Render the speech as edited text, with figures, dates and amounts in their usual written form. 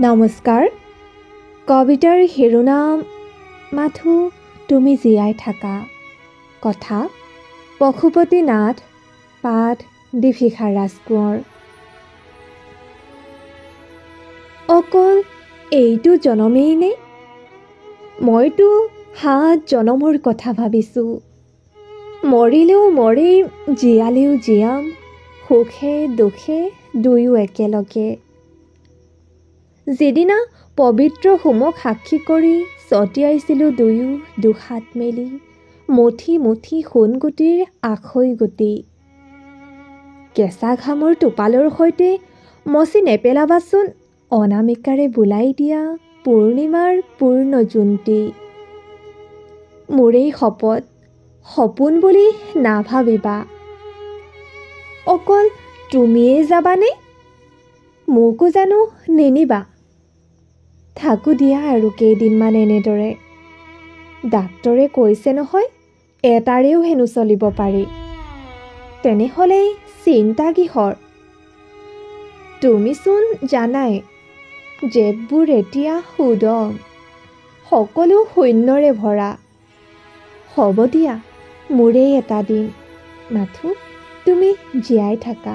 নমস্কাৰ। কবিতাৰ শিৰোনাম মাথো তুমি জীয়াই থাকা। কথা পশুপতি নাথ, পাঠ দীপশিখা ৰাজকোঁৱৰ। অকল এইটো জনমেই নে? মইতো 7 জনমৰ কথা ভাবিছোঁ। মৰিলেও মৰিম, জীয়ালেও জীয়াম, সুখে দুখে দুয়ো একেলগে। যিদিনা পবিত্ৰ হোমক সাক্ষী কৰি ছটিয়াইছিলোঁ দুয়ো দুহাত মেলি, মুঠি মুঠি সোণগুটিৰ আখৈ গুটি। কেঁচা ঘামৰ টোপালৰ সৈতে মচি নেপেলাবাচোন অনামিকাৰে বোলাই দিয়া পূৰ্ণিমাৰ পূৰ্ণ জোনটি। মোৰেই শপত, সপোন বুলি নাভাবিবা। অকল তুমিয়েই যাবানে? মোকো জানো নিনিবা? থাকো দিয়া আৰু কেইদিনমান এনেদৰে। ডাক্তৰে কৈছে নহয়, এটাৰেও হেনো চলিব পাৰি। তেনেহ'লে চিন্তা কিহৰ? তুমিচোন জানাই, জেপবোৰ এতিয়া সুদম, সকলো শূন্যৰে ভৰা। হ'ব দিয়া, মোৰেই এটা দিন, মাথো তুমি জীয়াই থাকা।